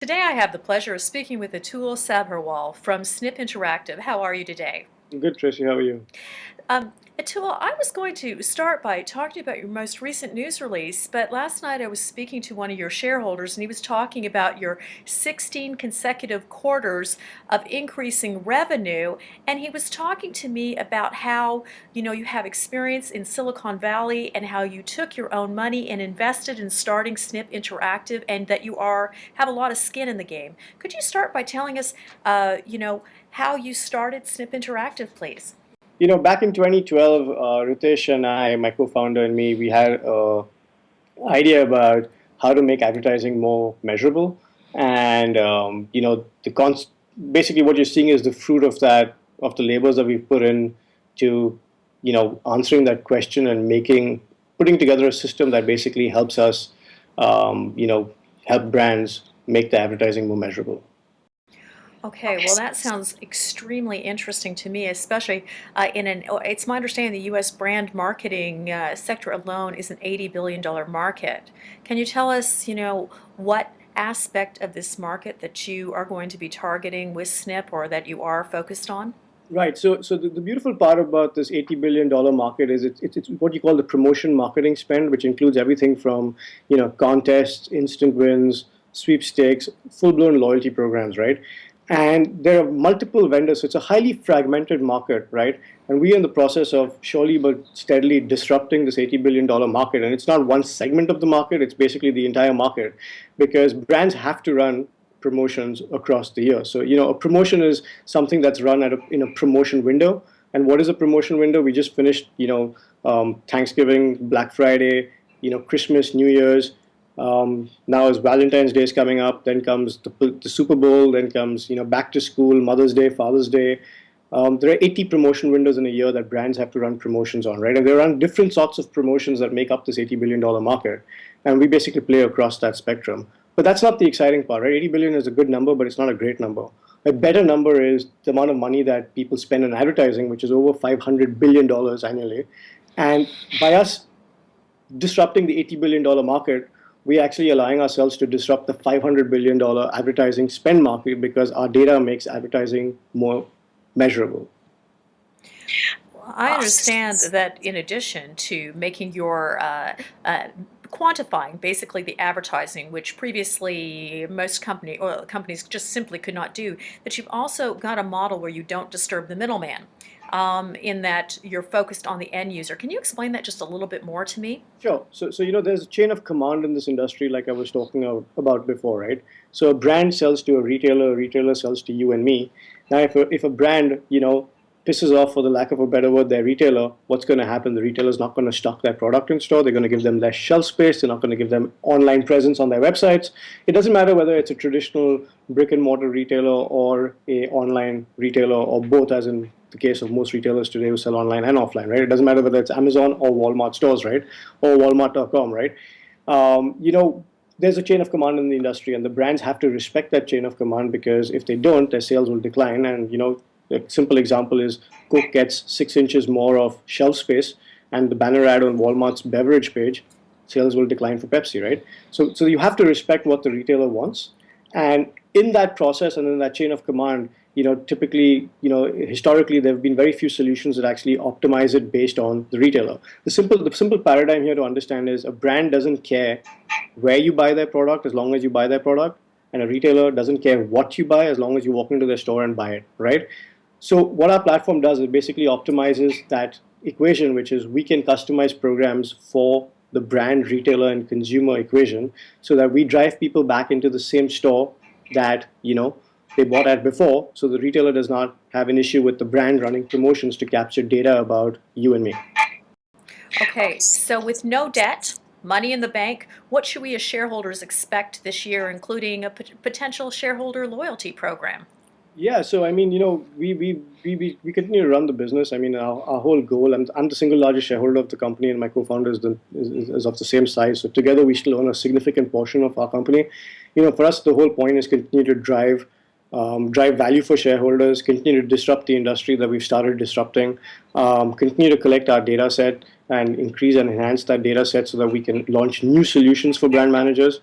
Today I have the pleasure of speaking with Atul Sabharwal from Snip Interactive. How are you today? Good, Tracy. How are you? Um, Atul, I was going to start by talking about your most recent news release, but last night I was speaking to one of your shareholders and he was talking about your 16 consecutive quarters of increasing revenue, and he was talking to me about how, you have experience in Silicon Valley and how you took your own money and invested in starting Snip Interactive and that you have a lot of skin in the game. Could you start by telling us, how you started Snip Interactive, please? Back in 2012, Ritesh and I, my co-founder and me, we had an idea about how to make advertising more measurable. And, basically what you're seeing is the fruit of that, of the labors that we've put in to, answering that question and putting together a system that basically helps us, help brands make the advertising more measurable. Okay, well, that sounds extremely interesting to me, especially it's my understanding the U.S. brand marketing sector alone is an $80 billion market. Can you tell us, what aspect of this market that you are going to be targeting with Snip or that you are focused on? Right. So the beautiful part about this $80 billion market is it's what you call the promotion marketing spend, which includes everything from contests, instant wins, sweepstakes, full blown loyalty programs, right? And there are multiple vendors, so it's a highly fragmented market, right? And we are in the process of surely but steadily disrupting this $80 billion market. And it's not one segment of the market; it's basically the entire market, because brands have to run promotions across the year. So, a promotion is something that's run in a promotion window. And what is a promotion window? We just finished, Thanksgiving, Black Friday, Christmas, New Year's. Now as Valentine's Day is coming up, then comes the Super Bowl, then comes, back to school, Mother's Day, Father's Day. There are 80 promotion windows in a year that brands have to run promotions on, right? And they run different sorts of promotions that make up this $80 billion market. And we basically play across that spectrum. But that's not the exciting part, right? 80 billion is a good number, but it's not a great number. A better number is the amount of money that people spend on advertising, which is over $500 billion annually. And by us disrupting the $80 billion market, we're actually allowing ourselves to disrupt the $500 billion advertising spend market because our data makes advertising more measurable. I understand that in addition to making your quantifying basically the advertising, which previously most oil companies just simply could not do, that you've also got a model where you don't disturb the middleman, in that you're focused on the end user. Can you explain that just a little bit more to me? Sure. So there's a chain of command in this industry, like I was talking about before, right? So a brand sells to a retailer sells to you and me. Now, if a brand, pisses off, for the lack of a better word, their retailer, what's going to happen? The retailer is not going to stock their product in store. They're going to give them less shelf space. They're not going to give them online presence on their websites. It doesn't matter whether it's a traditional brick and mortar retailer or a online retailer or both, as in the case of most retailers today who sell online and offline, right? It doesn't matter whether it's Amazon or Walmart stores, right? Or Walmart.com, right? There's a chain of command in the industry, and the brands have to respect that chain of command, because if they don't, their sales will decline. And a simple example is Coke gets 6 inches more of shelf space, and the banner ad on Walmart's beverage page, sales will decline for Pepsi, right? So you have to respect what the retailer wants, and in that process and in that chain of command, typically, historically, there have been very few solutions that actually optimize it based on the retailer. The simple paradigm here to understand is a brand doesn't care where you buy their product as long as you buy their product, and a retailer doesn't care what you buy as long as you walk into their store and buy it, right? So what our platform does is basically optimizes that equation, which is we can customize programs for the brand, retailer, and consumer equation, so that we drive people back into the same store that they bought at before. So the retailer does not have an issue with the brand running promotions to capture data about you and me. Okay, so with no debt, money in the bank, what should we as shareholders expect this year, including a potential shareholder loyalty program? Yeah, so I mean, we continue to run the business. I mean, our whole goal, I'm the single largest shareholder of the company, and my co-founder is of the same size. So together, we still own a significant portion of our company. For us, the whole point is continue to drive value for shareholders, continue to disrupt the industry that we've started disrupting, continue to collect our data set and increase and enhance that data set so that we can launch new solutions for brand managers.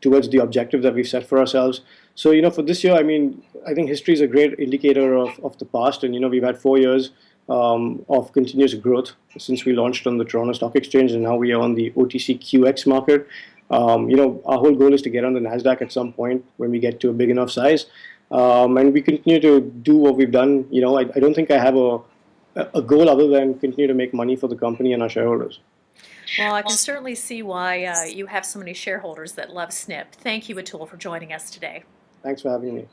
towards the objective that we've set for ourselves. So, for this year, I mean, I think history is a great indicator of the past. And, we've had 4 years of continuous growth since we launched on the Toronto Stock Exchange, and now we are on the OTCQX market. Our whole goal is to get on the NASDAQ at some point when we get to a big enough size. And we continue to do what we've done. I don't think I have a goal other than continue to make money for the company and our shareholders. Well, I can certainly see why you have so many shareholders that love SNP. Thank you, Atul, for joining us today. Thanks for having me.